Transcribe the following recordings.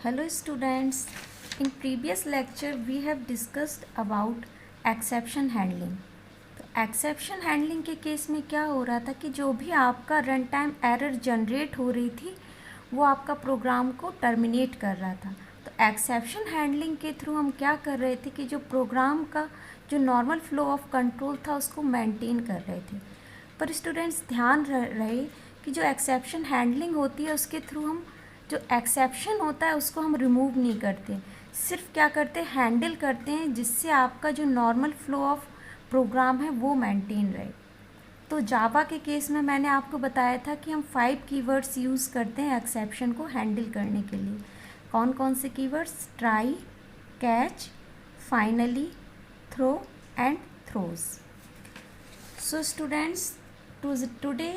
Hello students, in previous lecture we have discussed about exception handling. तो exception handling के case में क्या हो रहा था कि जो भी आपका रन टाइम एरर जनरेट हो रही थी वो आपका प्रोग्राम को टर्मिनेट कर रहा था। तो एक्सेप्शन हैंडलिंग के थ्रू हम क्या कर रहे थे कि जो प्रोग्राम का जो नॉर्मल फ्लो ऑफ कंट्रोल था उसको मेंटेन कर रहे थे। पर स्टूडेंट्स ध्यान रहे कि जो एक्सेप्शन हैंडलिंग होती है उसके थ्रू हम जो एक्सेप्शन होता है उसको हम रिमूव नहीं करते, सिर्फ क्या करते हैं हैंडल करते हैं जिससे आपका जो नॉर्मल फ्लो ऑफ प्रोग्राम है वो मेंटेन रहे। तो जावा के केस में मैंने आपको बताया था कि हम 5 कीवर्ड्स यूज़ करते हैं एक्सेप्शन को हैंडल करने के लिए। कौन कौन से keywords? Try, catch, finally, throw and throws. So students, today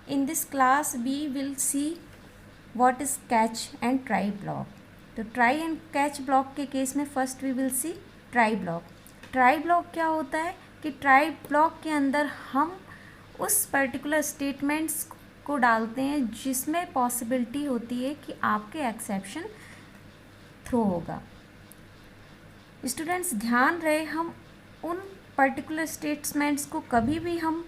in this class we will see what is catch and try block. तो try and catch block के केस में first we will see try block. try block क्या होता है कि try block के अंदर हम उस पर्टिकुलर स्टेटमेंट्स को डालते हैं जिसमें पॉसिबिलिटी होती है कि आपके एक्सेप्शन थ्रो होगा। स्टूडेंट्स ध्यान रहे, हम उन पर्टिकुलर स्टेटमेंट्स को कभी भी हम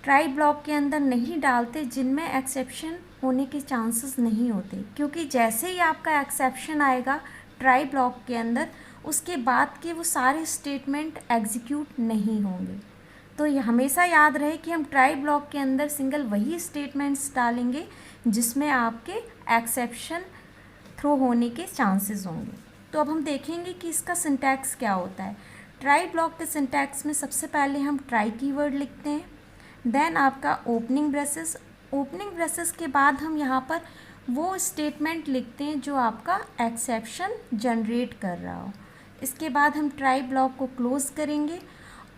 ट्राई ब्लॉक के अंदर नहीं डालते जिनमें एक्सेप्शन होने के चांसेस नहीं होते, क्योंकि जैसे ही आपका एक्सेप्शन आएगा ट्राई ब्लॉक के अंदर उसके बाद के वो सारे स्टेटमेंट एग्जीक्यूट नहीं होंगे। तो ये हमेशा याद रहे कि हम ट्राई ब्लॉक के अंदर सिंगल वही स्टेटमेंट्स डालेंगे जिसमें आपके एक्सेप्शन थ्रो होने के चांसेस होंगे। तो अब हम देखेंगे कि इसका सिंटैक्स क्या होता है। ट्राई ब्लॉक के सिंटैक्स में सबसे पहले हम ट्राई कीवर्ड लिखते हैं, देन आपका ओपनिंग ब्रेसेस के बाद हम यहाँ पर वो स्टेटमेंट लिखते हैं जो आपका एक्सेप्शन जनरेट कर रहा हो। इसके बाद हम ट्राई ब्लॉक को क्लोज़ करेंगे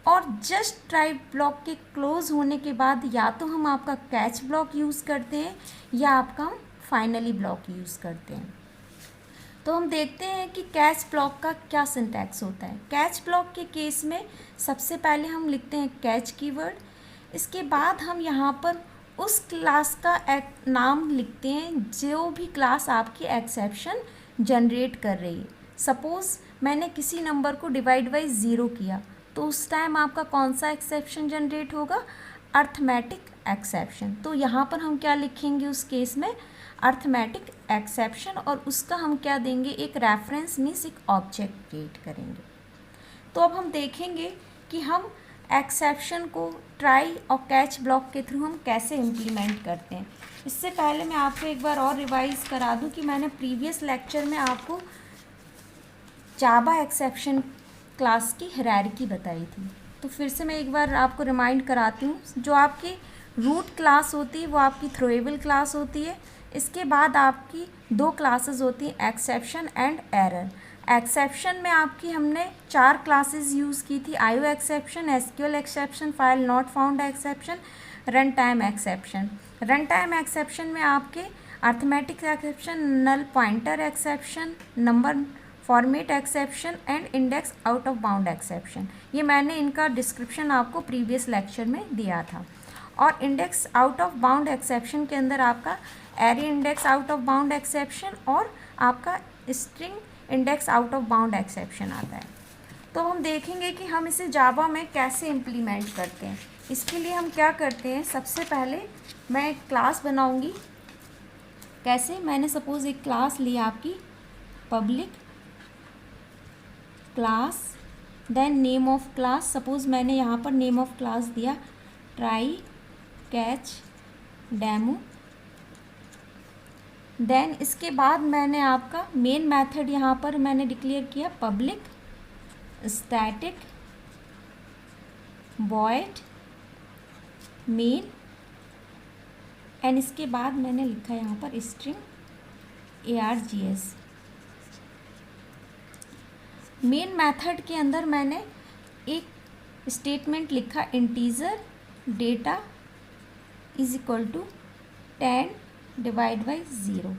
और जस्ट ट्राई ब्लॉक के क्लोज़ होने के बाद या तो हम आपका कैच ब्लॉक यूज़ करते हैं या आपका हम फाइनली ब्लॉक यूज़ करते हैं। तो हम देखते हैं कि कैच ब्लॉक का क्या सिंटैक्स होता है। कैच ब्लॉक के केस में सबसे पहले हम लिखते हैं कैच कीवर्ड, इसके बाद हम यहाँ पर उस क्लास का नाम लिखते हैं जो भी क्लास आपकी एक्सेप्शन जनरेट कर रही है। सपोज़ मैंने किसी नंबर को डिवाइड बाई 0 किया तो उस टाइम आपका कौन सा एक्सेप्शन जनरेट होगा? Arithmetic exception. तो यहाँ पर हम क्या लिखेंगे उस केस में? अर्थमेटिक एक्सेप्शन, और उसका हम क्या देंगे? एक रेफरेंस मीन्स एक ऑब्जेक्ट क्रिएट करेंगे। तो अब हम देखेंगे कि हम एक्सेप्शन को ट्राई और कैच ब्लॉक के थ्रू हम कैसे इम्प्लीमेंट करते हैं। इससे पहले मैं आपको एक बार और रिवाइज़ करा दूं कि मैंने प्रीवियस लेक्चर में आपको जावा एक्सेप्शन क्लास की हायरार्की बताई थी। तो फिर से मैं एक बार आपको रिमाइंड कराती हूँ। जो आपकी रूट क्लास होती है वो आपकी थ्रोएबल क्लास होती है। इसके बाद आपकी 2 क्लासेस होती हैं, एक्सेप्शन एंड एरर। एक्सेप्शन में आपकी हमने 4 क्लासेस यूज़ की थी, IO exception, SQL exception, file not found exception, runtime exception. Runtime exception में आपके arithmetic exception, null pointer exception, number format exception and index out of bound exception. ये मैंने इनका डिस्क्रिप्शन आपको previous lecture में दिया था। और index out of bound exception के अंदर आपका array index out of bound exception और आपका string index out of bound exception आता है। तो हम देखेंगे कि हम इसे जावा में कैसे इम्प्लीमेंट करते हैं। इसके लिए हम क्या करते हैं, सबसे पहले मैं एक क्लास बनाऊंगी। कैसे? मैंने सपोज़ एक क्लास ली आपकी public class, then name of class. Suppose मैंने यहाँ पर नेम ऑफ क्लास दिया ट्राई कैच डेमो। देन इसके बाद मैंने आपका मेन मेथड यहाँ पर मैंने डिक्लेयर किया public static void main, and इसके बाद मैंने लिखा यहाँ पर स्ट्रिंग args। मेन मेथड के अंदर मैंने एक स्टेटमेंट लिखा integer data is equal to 10 divide by 0,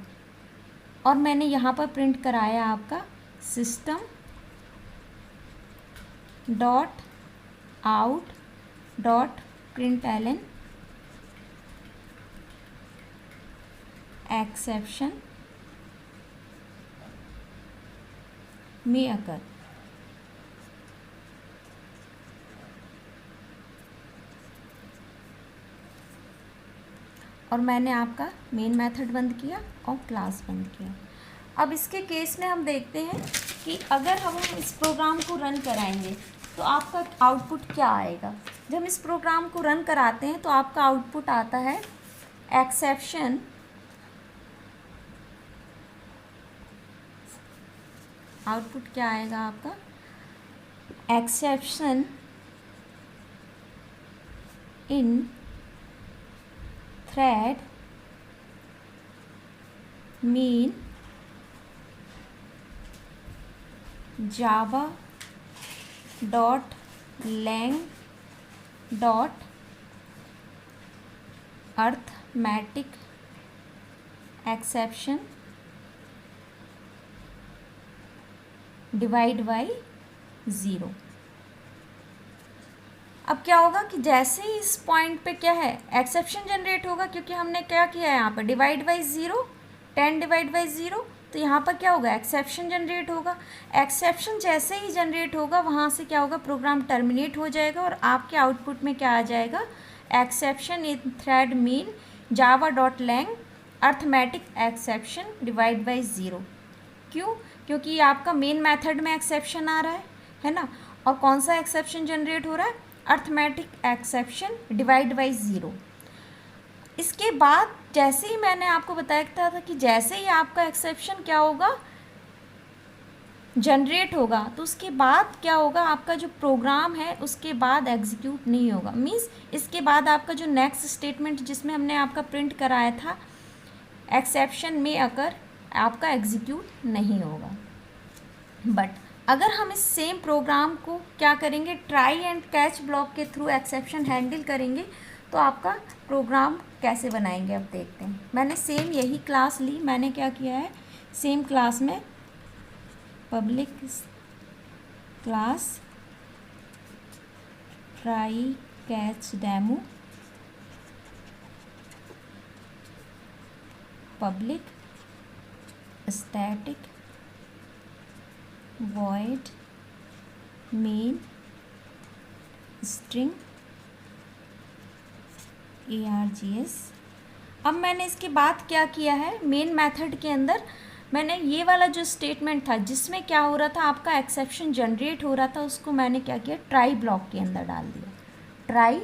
और मैंने यहाँ पर प्रिंट कराया आपका system dot out dot println exception में अकर। और मैंने आपका मेन मेथड बंद किया और क्लास बंद किया। अब इसके केस में हम देखते हैं कि अगर हम इस प्रोग्राम को रन कराएंगे तो आपका आउटपुट क्या आएगा। जब हम इस प्रोग्राम को रन कराते हैं तो आपका आउटपुट आता है एक्सेप्शन आउटपुट क्या आएगा आपका, exception in thread main Java dot lang dot arithmetic exception divide by 0। अब क्या होगा कि जैसे ही इस पॉइंट पे क्या है एक्सेप्शन जनरेट होगा, क्योंकि हमने क्या किया है यहाँ पर डिवाइड बाई 0, 10 डिवाइड बाई 0, तो यहाँ पर क्या होगा एक्सेप्शन जनरेट होगा। एक्सेप्शन जैसे ही जनरेट होगा वहाँ से क्या होगा प्रोग्राम टर्मिनेट हो जाएगा और आपके आउटपुट में क्या आ जाएगा, exception in thread main Java dot lang arithmetic exception divide by 0। क्यों? क्योंकि आपका मेन मेथड में एक्सेप्शन आ रहा है ना। और कौन सा एक्सेप्शन जनरेट हो रहा है, अर्थमेटिक एक्सेप्शन डिवाइड बाई 0। इसके बाद जैसे ही मैंने आपको बताया था कि जैसे ही आपका एक्सेप्शन क्या होगा जनरेट होगा तो उसके बाद क्या होगा, आपका जो प्रोग्राम है उसके बाद एग्जीक्यूट नहीं होगा। मीन्स इसके बाद आपका जो नेक्स्ट स्टेटमेंट जिसमें हमने आपका प्रिंट कराया था एक्सेप्शन में अगर आपका एग्जीक्यूट नहीं होगा। बट अगर हम इस सेम प्रोग्राम को क्या करेंगे, ट्राई एंड कैच ब्लॉक के थ्रू एक्सेप्शन हैंडल करेंगे तो आपका प्रोग्राम कैसे बनाएंगे अब देखते हैं। मैंने सेम यही क्लास ली, मैंने क्या किया है सेम क्लास में public class try catch demo public static void main string args। अब मैंने इसके बाद क्या किया है, मेन मेथड के अंदर मैंने ये वाला जो स्टेटमेंट था जिसमें क्या हो रहा था आपका एक्सेप्शन जनरेट हो रहा था उसको मैंने क्या किया ट्राई ब्लॉक के अंदर डाल दिया ट्राई।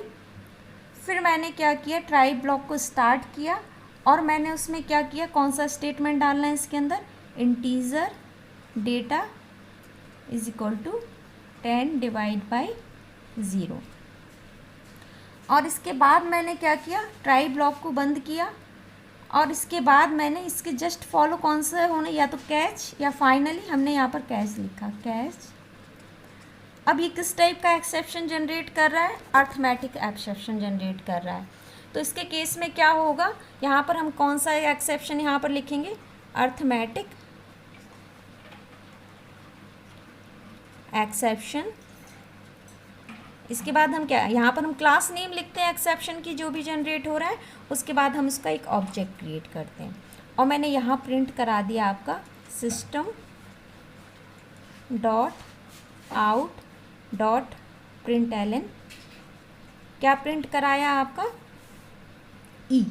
फिर मैंने क्या किया ट्राई ब्लॉक को स्टार्ट किया और मैंने उसमें क्या किया, कौन सा स्टेटमेंट डालना है इसके अंदर, integer data is equal to 10 divide by 0। और इसके बाद मैंने क्या किया ट्राई ब्लॉक को बंद किया और इसके बाद मैंने इसके जस्ट फॉलो कौन सा होना, या तो कैच या फाइनली हमने यहाँ पर कैच लिखा कैच। अब ये किस टाइप का एक्सेप्शन जनरेट कर रहा है, अर्थमेटिक एक्सेप्शन जनरेट कर रहा है। तो इसके केस में क्या होगा, यहाँ पर हम कौन सा एक्सेप्शन यहाँ पर लिखेंगे, अर्थमेटिक एक्सेप्शन। इसके बाद हम क्या यहाँ पर हम क्लास नेम लिखते हैं एक्सेप्शन की जो भी जनरेट हो रहा है, उसके बाद हम इसका एक ऑब्जेक्ट क्रिएट करते हैं। और मैंने यहाँ प्रिंट करा दिया आपका system dot out dot println, क्या प्रिंट कराया आपका ई,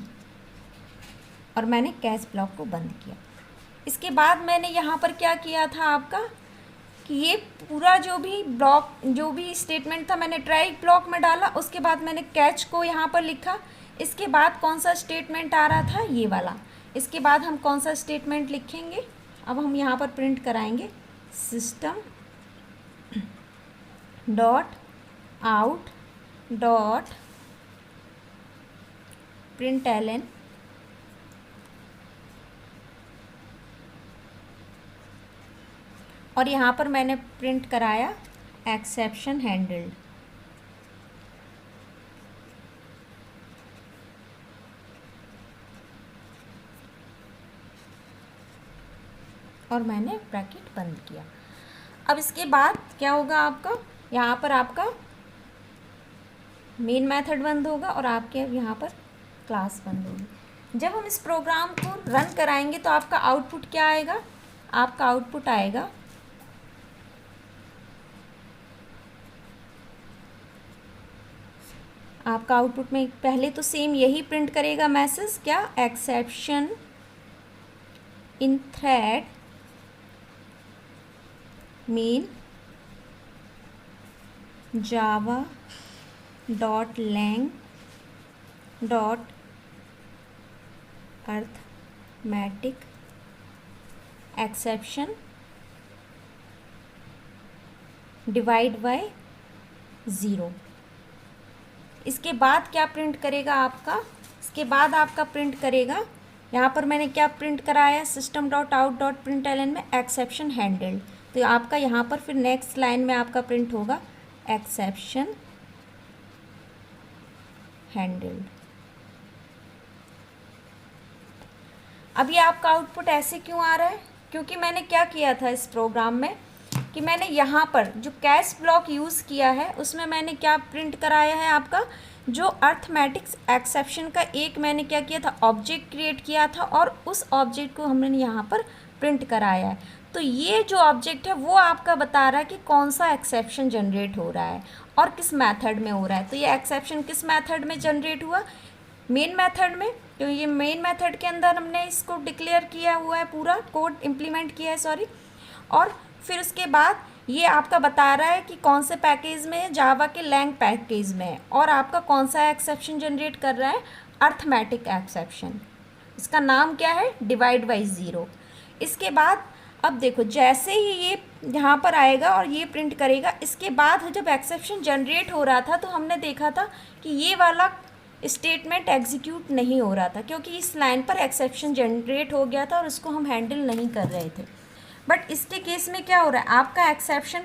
और मैंने कैच ब्लॉक को बंद किया। इसके बाद मैंने यहाँ पर क्या किया था आपका कि ये पूरा जो भी ब्लॉक जो भी स्टेटमेंट था मैंने ट्राई ब्लॉक में डाला, उसके बाद मैंने कैच को यहाँ पर लिखा। इसके बाद कौन सा स्टेटमेंट आ रहा था, ये वाला। इसके बाद हम कौन सा स्टेटमेंट लिखेंगे, अब हम यहाँ पर प्रिंट कराएंगे system dot out dot println और यहाँ पर मैंने प्रिंट कराया एक्सेप्शन हैंडल्ड। और मैंने ब्रैकेट बंद किया। अब इसके बाद क्या होगा आपका, यहाँ पर आपका मेन मेथड बंद होगा और आपके यहाँ पर क्लास बंद होगी। जब हम इस प्रोग्राम को रन कराएंगे तो आपका आउटपुट क्या आएगा, आपका आउटपुट आएगा आपका आउटपुट में पहले तो सेम यही प्रिंट करेगा मैसेज, क्या, exception in thread main Java dot lang dot arithmetic exception divide by 0। इसके बाद क्या प्रिंट करेगा आपका, इसके बाद आपका प्रिंट करेगा, यहाँ पर मैंने क्या प्रिंट कराया, system dot out dot print L N में एक्सेप्शन हैंडल्ड। तो आपका यहाँ पर फिर नेक्स्ट लाइन में आपका प्रिंट होगा एक्सेप्शन हैंडल्ड। अब ये आपका आउटपुट ऐसे क्यों आ रहा है, क्योंकि मैंने क्या किया था इस प्रोग्राम में कि मैंने यहाँ पर जो कैश ब्लॉक यूज़ किया है उसमें मैंने क्या प्रिंट कराया है, आपका जो अर्थमेटिक्स एक्सेप्शन का एक मैंने क्या किया था, ऑब्जेक्ट क्रिएट किया था और उस ऑब्जेक्ट को हमने यहाँ पर प्रिंट कराया है। तो ये जो ऑब्जेक्ट है वो आपका बता रहा है कि कौन सा एक्सेप्शन जनरेट हो रहा है और किस मेथड में हो रहा है। तो ये एक्सेप्शन किस मेथड में जनरेट हुआ, मेन मेथड में। तो ये मेन मेथड के अंदर हमने इसको डिक्लेयर किया हुआ है, पूरा कोड इम्प्लीमेंट किया है, सॉरी। और फिर उसके बाद ये आपका बता रहा है कि कौन से पैकेज में है, जावा के लैंग पैकेज में है, और आपका कौन सा एक्सेप्शन जनरेट कर रहा है, अर्थमेटिक एक्सेप्शन। इसका नाम क्या है, डिवाइड बाई 0। इसके बाद अब देखो जैसे ही ये यहाँ पर आएगा और ये प्रिंट करेगा, इसके बाद जब एक्सेप्शन जनरेट हो रहा था तो हमने देखा था कि ये वाला स्टेटमेंट एग्जीक्यूट नहीं हो रहा था क्योंकि इस लाइन पर एक्सेप्शन जनरेट हो गया था और उसको हम हैंडल नहीं कर रहे थे। बट इसके केस में क्या हो रहा है, आपका एक्सेप्शन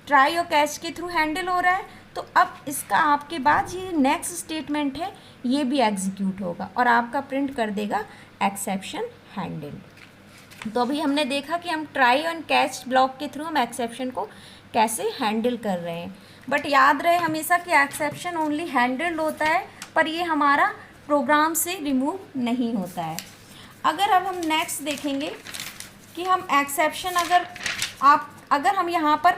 ट्राई और कैच के थ्रू हैंडल हो रहा है। तो अब इसका आपके बाद ये नेक्स्ट स्टेटमेंट है ये भी एग्जीक्यूट होगा और आपका प्रिंट कर देगा एक्सेप्शन हैंडल। तो अभी हमने देखा कि हम ट्राई और कैच ब्लॉक के थ्रू हम एक्सेप्शन को कैसे हैंडल कर रहे हैं। बट याद रहे हमेशा कि एक्सेप्शन ओनली हैंडल्ड होता है, पर ये हमारा प्रोग्राम से रिमूव नहीं होता है। अगर अब हम नेक्स्ट देखेंगे कि हम एक्सेप्शन अगर हम यहाँ पर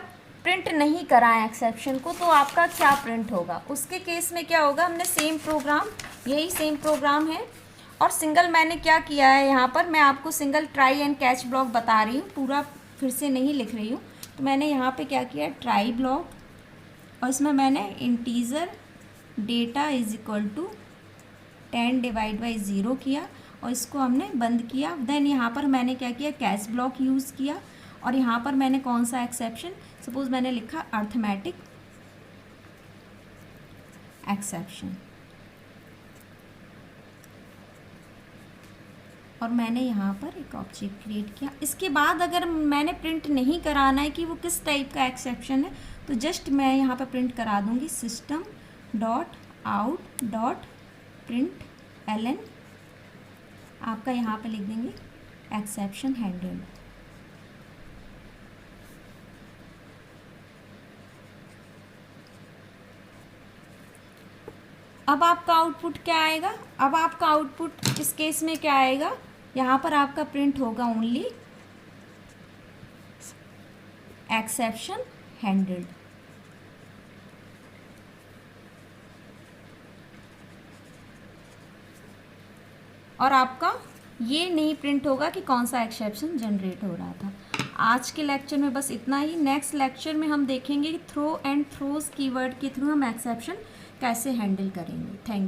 प्रिंट नहीं कराएं एक्सेप्शन को तो आपका क्या प्रिंट होगा, उसके केस में क्या होगा, हमने सेम प्रोग्राम, यही सेम प्रोग्राम है और सिंगल मैंने क्या किया है, यहाँ पर मैं आपको single try and catch block बता रही हूँ, पूरा फिर से नहीं लिख रही हूँ। तो मैंने यहाँ पे क्या किया, ट्राई ब्लॉक, और इसमें मैंने integer data is equal to 10 divide by 0 किया और इसको हमने बंद किया। देन यहाँ पर मैंने क्या किया, कैच ब्लॉक यूज़ किया और यहाँ पर मैंने कौन सा एक्सेप्शन, सपोज मैंने लिखा अर्थमेटिक एक्सेप्शन, और मैंने यहाँ पर एक ऑब्जेक्ट क्रिएट किया। इसके बाद अगर मैंने प्रिंट नहीं कराना है कि वो किस टाइप का एक्सेप्शन है तो जस्ट मैं यहाँ पर प्रिंट करा दूँगी system dot out dot print L N, आपका यहाँ पे लिख देंगे एक्सेप्शन हैंडल्ड। अब आपका आउटपुट क्या आएगा, अब आपका आउटपुट इस केस में क्या आएगा, यहाँ पर आपका प्रिंट होगा ओनली एक्सेप्शन हैंडल्ड। और आपका ये नहीं प्रिंट होगा कि कौन सा एक्सेप्शन जनरेट हो रहा था। आज के लेक्चर में बस इतना ही। नेक्स्ट लेक्चर में हम देखेंगे कि थ्रो एंड थ्रोज कीवर्ड के थ्रू हम एक्सेप्शन कैसे हैंडल करेंगे। Thank you.